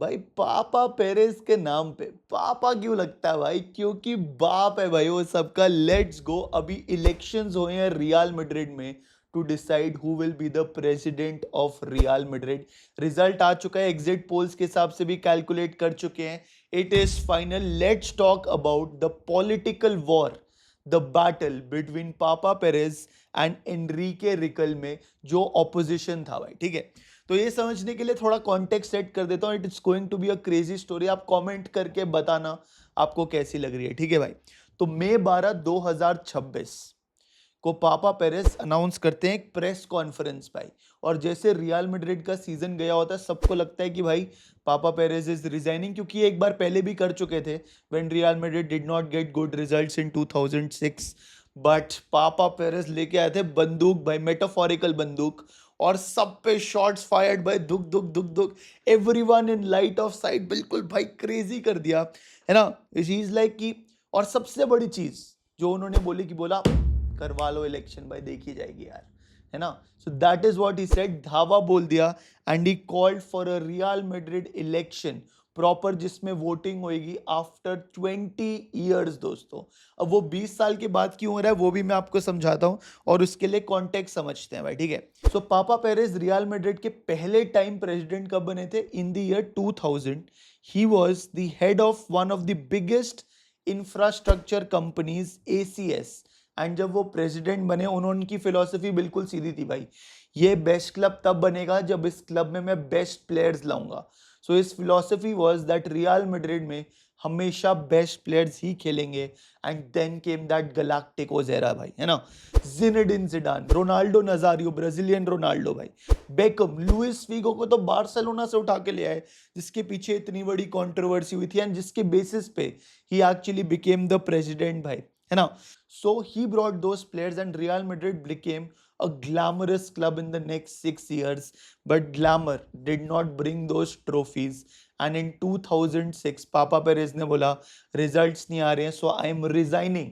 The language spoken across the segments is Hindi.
भाई पापा पेरेस के नाम पे पापा क्यों लगता है भाई? क्योंकि बाप है भाई वो सबका। लेट्स गो, अभी इलेक्शंस हुए हैं रियल मैड्रिड में to decide who will be the president of Real Madrid. Result आ चुका है, एग्जिट पोल्स के हिसाब से भी कैलकुलेट कर चुके हैं। It is final. Let's talk about the political war, the battle between पापा पेरेस एंड एनरिके रिकल में जो ऑपोजिशन था भाई। ठीक है, तो ये समझने के लिए थोड़ा कॉन्टेक्स्ट सेट कर देता हूँ। It is going to be a crazy story. आप कमेंट करके बताना आपको कैसी लग रही है। ठीक है भाई, तो मई 12 2026 को पापा पेरेस अनाउंस करते हैं एक प्रेस कॉन्फ्रेंस भाई। और जैसे रियल मैड्रिड का सीजन गया होता है, सबको लगता है कि भाई पापा पेरेस इज रिजाइनिंग, क्योंकि एक बार पहले भी कर चुके थे when real Madrid did not get good results in 2006। But पापा पेरेस लेके आए थे बंदूक भाई, मेटाफोरिकल बंदूक, और सब पे शॉट्स फायर्ड भाई, दुख दुख दुख दुख, everyone in light of site, बिल्कुल भाई क्रेजी कर दिया है ना। चीज लाइक कि, और सबसे बड़ी चीज जो उन्होंने बोली कि बोला करवा लो इलेक्शन भाई, देखी जाएगी यार, है ना। So that is what he said, धावा बोल दिया। And he called for a Real Madrid election proper, जिसमें वोटिंग होगी आफ्टर 20 इयर्स दोस्तों। अब वो 20 साल के बाद क्यों हो रहा है वो भी मैं आपको समझाता हूं, और उसके लिए कॉन्टेक्स्ट समझते हैं भाई। ठीक है, सो पापा पेरेस रियल मैड्रिड के पहले टाइम प्रेसिडेंट कब बने थे? In the year 2000 he was the head of one of the biggest infrastructure companies ACS। And जब वो प्रेसिडेंट बने, उनकी फिलॉसफी बिल्कुल सीधी थी भाई, ये बेस्ट क्लब तब बनेगा जब इस क्लब में मैं बेस्ट प्लेयर्स लाऊंगा। सो इस philosophy was that Real Madrid में हमेशा बेस्ट प्लेयर्स ही खेलेंगे। And then came that galacticos era भाई, है ना। Zinedine Zidane, Ronaldo Nazario, Brazilian Ronaldo भाई, बेकम, लुइस फिगो को तो बार्सिलोना से उठा के ले आए, जिसके पीछे इतनी बड़ी कंट्रोवर्सी हुई थी एंड जिसके बेसिस पे ही एक्चुअली बिकेम द प्रेसिडेंट भाई, है ना। So he brought those players and Real Madrid became a glamorous club in the next 6 years. But glamour did not bring those trophies. And in 2006, Papa Perez ने बोला results नहीं आ रहे हैं, so I am resigning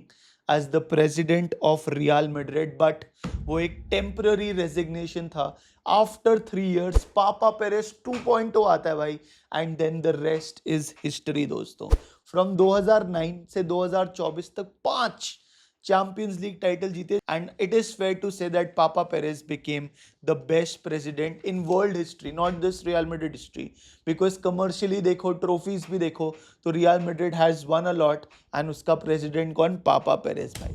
as the president of Real Madrid. But वो एक temporary resignation था. After 3 years, Papa Perez 2.0 आता है भाई, and then the rest is history दोस्तों। From 2009 से 2024 तक 5 चैंपियंस लीग टाइटल जीते। And it is fair to say that papa Perez became the best president in world history, not this Real Madrid history. Because commercially देखो, ट्रॉफीज भी देखो, तो Real Madrid has won a lot, and उसका प्रेसिडेंट कौन? पापा पेरेस भाई।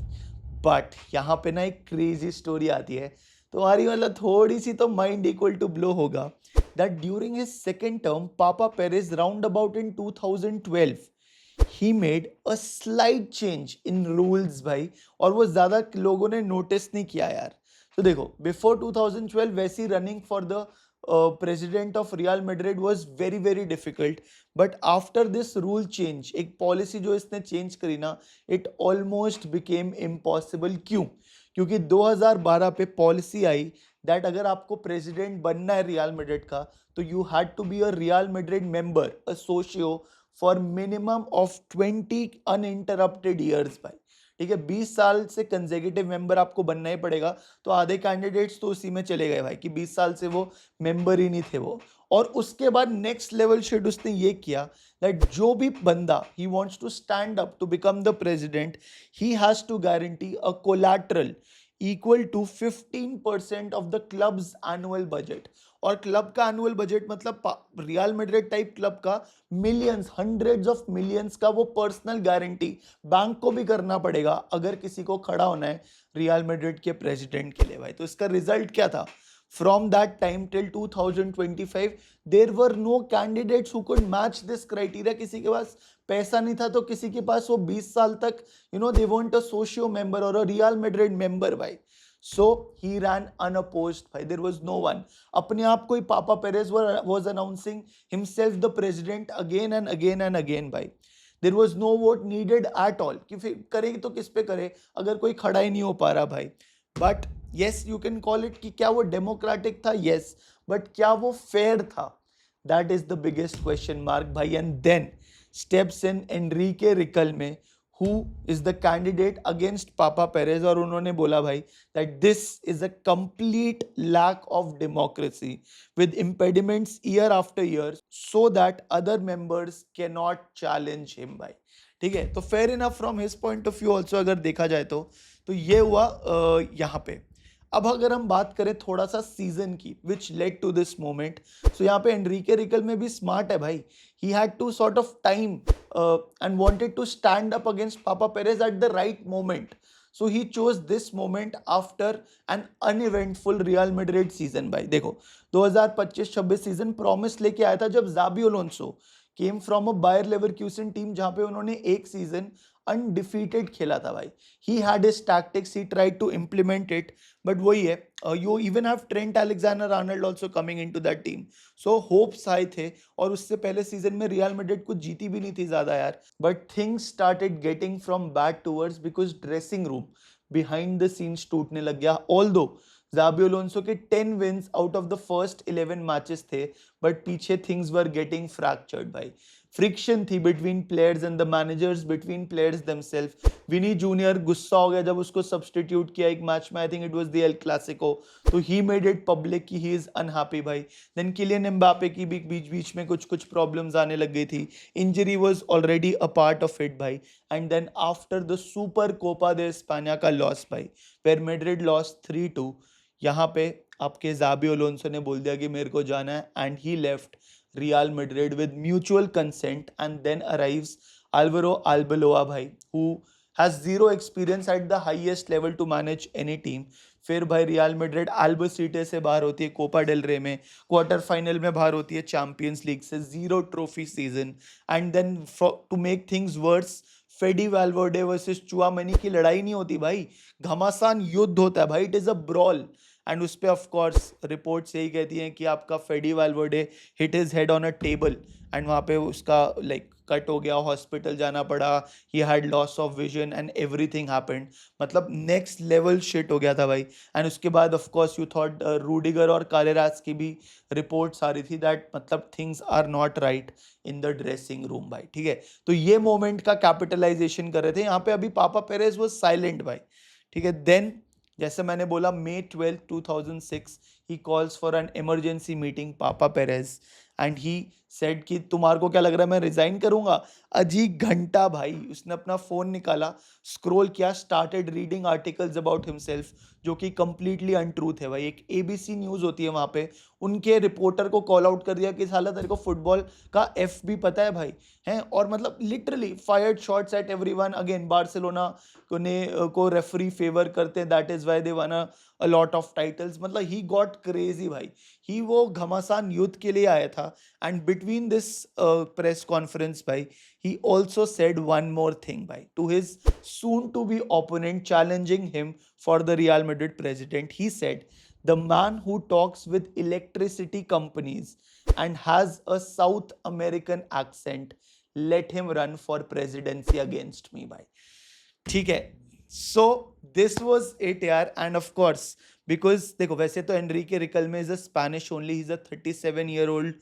बट यहाँ पे ना एक क्रेजी स्टोरी आती है, तुम्हारी मतलब थोड़ी सी तो माइंड इक्वल टू ब्लो होगा, that during his second term papa Perez round about in 2012 ही made a slight change in rules भाई, और वो ज्यादा लोगों ने नोटिस नहीं किया यार। तो देखो, बिफोर 2012 वैसी running for the president of Real Madrid was very very difficult. But after this rule change, एक पॉलिसी जो इसने चेंज करी ना, इट ऑलमोस्ट बिकेम इम्पॉसिबल। क्यों? क्योंकि 2012 पे पॉलिसी आई दैट अगर आपको प्रेसिडेंट बनना है रियल मैड्रिड का, तो you had to be a Real Madrid member, a socio, for minimum of 20 uninterrupted years भाई। ठीक है, 20 साल से कंसेक्यूटिव मेंबर आपको बनना ही पड़ेगा। तो आधे कैंडिडेट्स तो उसी में चले गए भाई कि 20 साल से वो मेंबर ही नहीं थे वो। और उसके बाद नेक्स्ट लेवल शिट उसने ये किया दैट जो भी बंदा he wants to stand up to become the president, he has to guarantee a collateral equal to 15% of the club's annual budget. और क्लब का एनुअल बजट मतलब रियल मैड्रिड टाइप क्लब का मिलियंस, हंड्रेड्स ऑफ मिलियंस का वो पर्सनल गारंटी बैंक को भी करना पड़ेगा अगर किसी को खड़ा होना है रियल मैड्रिड के प्रेसिडेंट के लिए भाई। तो इसका रिजल्ट क्या था? From that time till 2025, there were no candidates who could match this criteria. किसी के पास पैसा नहीं था, तो किसी के पास वो 20 साल तक, they want a socio member or a Real Madrid member भाई। So he ran unopposed भाई, there was no one। अपने आप को ही पापा Perez was announcing himself the president again and again and again भाई। There was no vote needed at all कि फिर करेगी तो किस पे करे अगर कोई खड़ा ही नहीं हो पा रहा भाई। But yes, you can call it कि क्या वो डेमोक्रेटिक था? यस, बट क्या वो फेयर था? That is the biggest question mark भाई। And then steps in Enrique Riquelme, who is the candidate against Papa Perez, और उन्होंने बोला भाई that this is a complete lack of democracy with impediments year after year so that other members cannot challenge him भाई. ठीक है, तो fair enough from his point of view also अगर देखा जाए तो ये हुआ यहाँ पे. अब अगर हम बात करें थोड़ा सा सीजन की which led to this moment, so यहाँ पे एनरिके रिकल में भी स्मार्ट है भाई. He had to sort of time and wanted to stand up against papa Perez at the right moment. So he chose this moment after an uneventful Real Madrid season भाई. देखो 2025-26 सीजन प्रॉमिस लेके आया था जब Xabi Alonso came from a Bayer Leverkusen team जहां पे उन्होंने एक सीजन अनडिफीटेड खेला था भाई. He had his tactics, he tried to implement it, but वही है, you even have Trent Alexander Arnold also coming into that team. So hopes आए थे, और उससे पहले सीजन में रियल मैड्रिड कुछ जीती भी नहीं थी ज्यादा यार. But things started getting from bad to worse because dressing room behind the scenes टूटने लग गया. ऑल्दो ज़ाबी अलोंसो के 10 wins out of the first 11 matches थे, बट पीछे थिंग्स वर गेटिंग फ्रैक्चर्ड भाई. फ्रिक्शन थी between players and the managers, between players themselves. Vini junior गुस्सा हो गया जब उसको सब्स्टिट्यूट किया एक मैच में, आई think it was the El Clasico, तो ही मेड इट पब्लिक कि ही इज अनहैप्पी भाई. देन किलियन एम्बापे की भी बीच बीच में कुछ प्रॉब्लम्स आने लग गई थी. Injury was already a part of it भाई. And then after the super Copa de España का लॉस भाई, वेयर मैड्रिड लॉस 3-2, यहाँ पे आपके ज़ाबी अलोंसो ने बोल दिया कि मेरे को जाना है, and he left Real Madrid with mutual consent. And then arrives Alvaro Arbeloa भाई, who has zero experience at the highest level to manage any team. फिर भाई रियल मैड्रिड अल्बासीटे से बाहर होती है कोपा डेल रे में, क्वार्टर फाइनल में बाहर होती है चैंपियंस लीग से, 0 trophy season. And then to make things worse, Fede Valverde versus Tchouameni की लड़ाई नहीं होती भाई, घमासान युद्ध होता है भाई. It is a brawl. And उस पर ऑफकोर्स रिपोर्ट्स यही कहती हैं कि आपका फेडी Valverde hit his head on a table, and वहाँ पे उसका लाइक कट हो गया, हॉस्पिटल जाना पड़ा, he had loss of vision and everything happened. मतलब नेक्स्ट लेवल शिट हो गया था भाई. एंड उसके बाद ऑफकोर्स यू थॉट रूडिगर और कालेरास की भी रिपोर्ट्स आ रही थी दैट मतलब things are not right in the dressing room भाई. ठीक है, तो ये मोमेंट का कैपिटलाइजेशन कर रहे थे यहाँ पे. अभी पापा पेरेज वाज साइलेंट भाई. ठीक है, देन जैसे मैंने बोला May 12, 2006 he calls for an emergency meeting पापा पेरेज, एंड ही सेड कि तुम्हारे को क्या लग रहा है मैं रिजाइन करूंगा. अजी घंटा भाई उसने अपना फोन निकाला, स्क्रॉल किया, started reading articles about himself, जो कि कंप्लीटली अनट्रूथ है भाई. एक ABC न्यूज़ होती है वहाँ पे, उनके रिपोर्टर को कॉल आउट कर दिया कि साला तेरे को फुटबॉल का एफ भी पता है भाई हैं. और मतलब literally fired shots eight everyone. Again Barcelona को रेफरी फेवर करते हैं, that is why they one a lot of titles. मतलब ही गॉट क्रेजी भाई. ही वो घमासान युद्ध के लिए आया था. And between this press conference भाई, he also said one more thing भाई to his soon to be opponent challenging him for the Real Madrid president. He said, the man who talks with electricity companies and has a South American accent, let him run for presidency against me भाई. ठीक है, सो दिस वॉज इट यार. एंड ऑफ कोर्स बिकॉज देखो वैसे तो एनरिके रिकल में is a Spanish only, he is a 37-year-old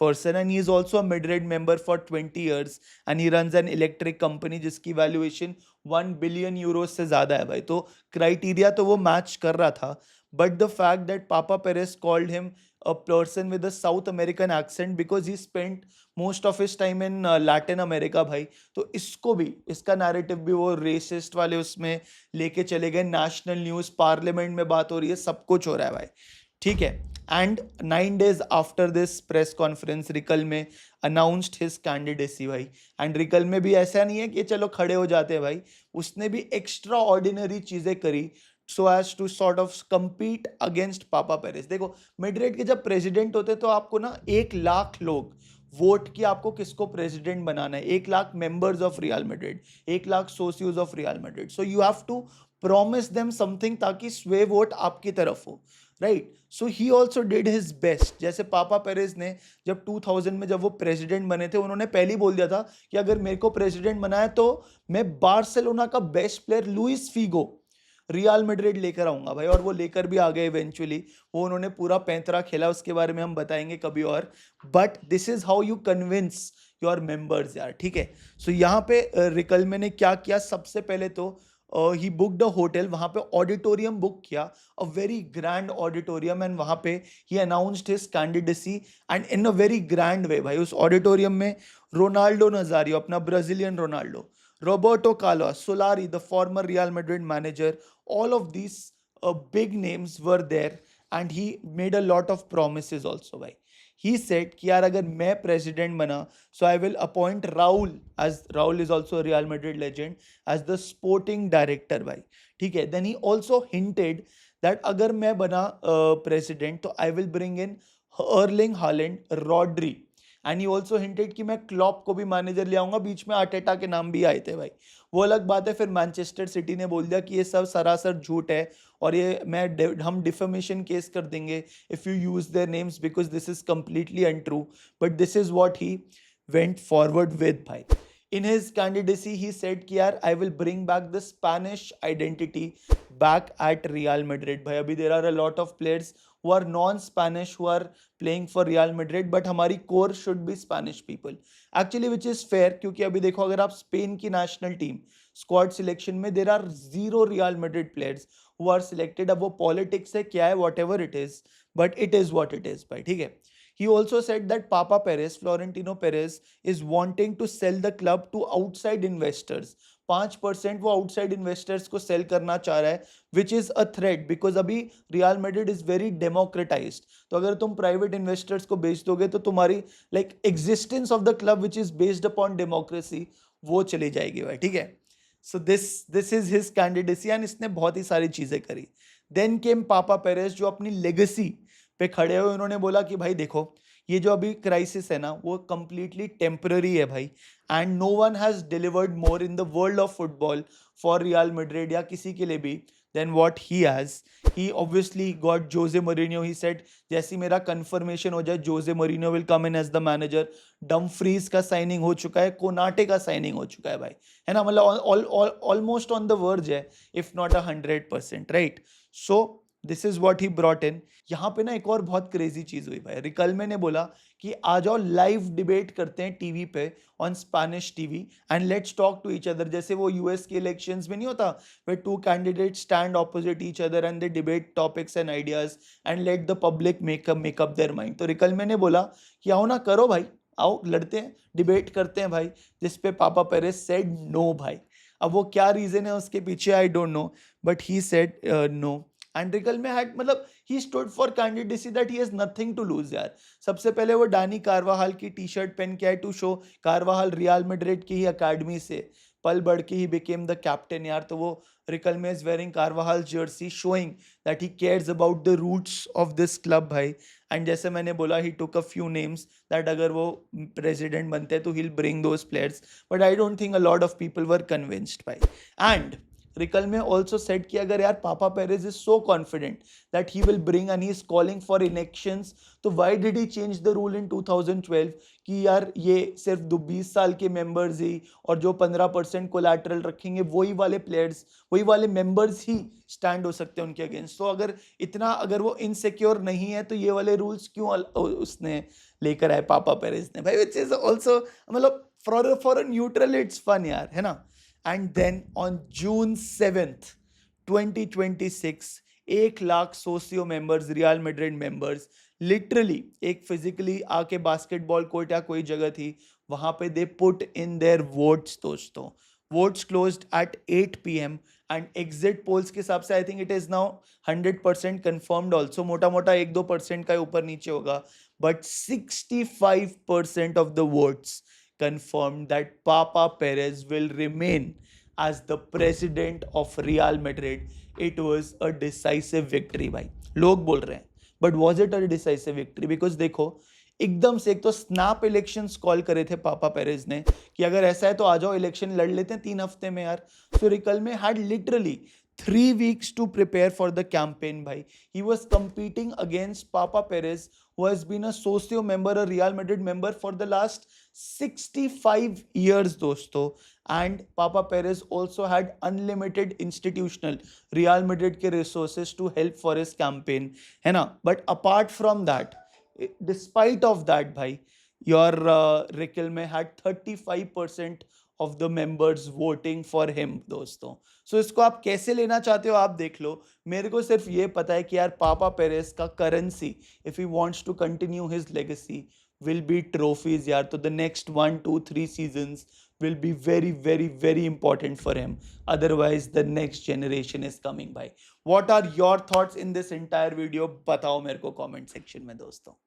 person, and he is also a Madrid member for 20 years, and he runs an electric company जिसकी वैल्यूएशन 1 बिलियन यूरो से ज़्यादा है भाई. तो क्राइटेरिया तो वो मैच कर रहा था, but the fact that papa Perez called him a person with a South American accent because he spent most of his time in Latin America भाई. तो इसको भी, इसका नैरेटिव भी वो रेसिस्ट वाले उसमें लेके चले गए. नेशनल न्यूज़, पार्लियामेंट में बात हो रही है, सब कुछ हो रहा है भाई. ठीक है, and 9 days after this press conference Riquelme announced his candidacy भाई. एंड रिकल में भी ऐसा नहीं है कि चलो खड़े हो जाते हैं भाई, उसने भी एक्स्ट्रा ऑर्डिनरी चीज़ें करी so as to sort of compete against पापा पेरेस. देखो मैड्रिड के जब प्रेसिडेंट होते तो आपको ना 1 लाख लोग वोट की आपको किसको प्रेसिडेंट बनाना है, 1 lakh members of Real Madrid, 1 lakh socios of Real Madrid. So you have to promise them something ताकि स्वे वोट आपकी तरफ हो, right. So he also did his best. जैसे पापा पेरेस ने जब 2000 में जब वो प्रेसिडेंट बने थे, उन्होंने पहले ही बोल दिया था कि अगर मेरे को प्रेसिडेंट बनाया तो मैं बार्सिलोना का best player Luis Figo Real Madrid लेकर आऊंगा भाई. और वो लेकर भी आ गए इवेंचुअली. वो उन्होंने पूरा पैंतरा खेला, उसके बारे में हम बताएंगे कभी और. But this is how you convince your members यार, ठीक है। सो यहाँ पे रिकल्मे ने क्या किया, सबसे पहले तो ही बुकड अ होटल, वहां पे ऑडिटोरियम बुक किया, a very grand auditorium, and वहां पे ही announced his candidacy, and in a very grand way भाई। उस ऑडिटोरियम में रोनाल्डो नजारियो, अपना Brazilian Ronaldo, Roberto Carlos, Solari the former Real Madrid manager, all of these big names were there, and he made a lot of promises also भाई। he said कि यार अगर मैं president बना, so I will appoint Raul, as Raul is also a Real Madrid legend, as the sporting director भाई, ठीक है। then he also hinted that अगर मैं बना president, तो I will bring in Erling Haaland, Rodri, and he also hinted कि मैं क्लॉप को भी मैनेजर ले आऊंगा, बीच में आर्टेटा के नाम भी आए थे भाई, वो अलग बात है। फिर मैनचेस्टर सिटी ने बोल दिया कि ये सब सरासर झूठ है, और ये हम डिफेमेशन केस कर देंगे if you use their names, because this is completely untrue, but this is what he went forward with भाई। In his candidacy, he said कि यार I will bring back the Spanish identity back at Real Madrid भाई। अभी there are a lot of players who are non-Spanish who are playing for Real Madrid, but हमारी core should be Spanish people actually, which is fair, क्योंकि अभी देखो अगर आप स्पेन की नेशनल टीम स्क्वाड सिलेक्शन में there are 0 Real Madrid players who are selected। अब वो पॉलिटिक्स है क्या है, whatever it is, but it is what it is भाई, ठीक है। He also said that Papa Perez, Florentino Perez, is wanting to sell the club to outside investors। 5% वो आउटसाइड इन्वेस्टर्स को सेल करना चाह रहा है, which is a threat, because अभी Real Madrid is very democratised. तो अगर तुम प्राइवेट इन्वेस्टर्स को बेच दोगे तो तुम्हारी like existence of the club which is based upon democracy वो चली जाएगी भाई, ठीक है। So this is his candidacy, and इसने बहुत ही सारी चीजें करी। देन केम पापा पेरेस, जो अपनी लेगेसी पे खड़े हुए उन्होंने बोला कि भाई देखो ये जो अभी क्राइसिस है ना वो कंप्लीटली टेम्पररी है भाई, and no one has delivered more in the world of football for Real Madrid या किसी के लिए भी then what he has. He obviously got Jose Mourinho. He said जैसी मेरा कंफर्मेशन हो जाए Jose Mourinho will come in as the manager. Dumfries का साइनिंग हो चुका है, कोनाटे का साइनिंग हो चुका है भाई, है ना, मतलब ऑलमोस्ट ऑन द वर्ज है, if not 100%, right. So this is what he brought in. यहाँ पे ना एक और बहुत क्रेजी चीज हुई भाई, रिकल्मे ने बोला कि आ जाओ लाइव डिबेट करते हैं टीवी पे, on Spanish TV, and let's talk to each other, जैसे वो यूएस के इलेक्शंस में नहीं होता where two candidate stand opposite each other and they debate topics and ideas and let the public make up their mind. तो रिकल्मे ने बोला कि आओ ना, करो भाई, आओ लड़ते हैं, डिबेट करते हैं भाई, जिसपे पापा पेरेस सेड नो भाई। अब वो क्या रीजन है उसके पीछे I don't know, but he said no. And Riquelme had, मतलब he stood for candidacy that he has nothing to lose यार। सबसे पहले वो डानी कार्वाहाल की टी शर्ट पहन के आए to show Carvajal Real Madrid की ही अकेडमी से पल बढ़ के ही बिकेम द कैप्टन यार। तो वो Riquelme is wearing Carvajal jersey, showing that he cares about the roots of this club भाई। एंड जैसे मैंने बोला he took a few names that अगर वो प्रेसिडेंट बनते हैं तो he will bring those players, but I don't think a lot of people were convinced भाई। एंड रिकल्मे also said कि अगर यार papa Perez is so confident that he will bring and he is calling for elections, तो why did he change the rule in 2012 कि यार ये सिर्फ 20 साल के मेंबर्स ही और जो 15% कोलैटरल रखेंगे वही वाले प्लेयर्स, वही वाले मेंबर्स ही स्टैंड हो सकते हैं उनके अगेंस्ट। तो अगर इतना अगर वो इनसिक्योर नहीं है तो ये वाले रूल्स क्यों उसने लेकर आए पापा पेरेज ने भाई, विच इज ऑल्सो मतलब for a neutral it's fun यार, है ना। And then on June 7th, 2026, 1 lakh socio members, Real Madrid members, literally एक फिजिकली आके बास्केटबॉल कोर्ट या कोई जगह थी वहां पे they put in their votes दोस्तों। Votes closed at 8 PM and exit polls के हिसाब से I think it is now 100% confirmed also, मोटा मोटा 1-2% का ऊपर नीचे होगा, but 65% of the votes confirmed that Papa Perez will remain as the president of Real Madrid. It was a decisive victory भाई, लोग बोल रहे हैं, but was it a decisive victory? Because देखो एकदम से एक तो स्नैप इलेक्शंस कॉल करे थे पापा पेरेज ने कि अगर ऐसा है तो आ जाओ इलेक्शन लड़ लेते हैं 3 हफ्ते में यार। सो रिकल्मे had literally 3 weeks to prepare for the campaign bhai. He was competing against Papa Perez, who has been a socio member, a Real Madrid member for the last 65 years dosto. And Papa Perez also had unlimited institutional Real Madrid ke resources to help for his campaign, है ना। But apart from that, despite of that bhai, your Riquelme had 35% of the members voting for him दोस्तों. सो इसको आप कैसे लेना चाहते हो आप देख लो. मेरे को सिर्फ ये पता है कि यार पापा पेरेस का currency, if he wants to continue his legacy, will be trophies यार. तो the next 1 2 3 seasons will be very very very important for him. Otherwise the next generation is coming by. What are your thoughts in this entire video? बताओ मेरे को comment section में दोस्तों.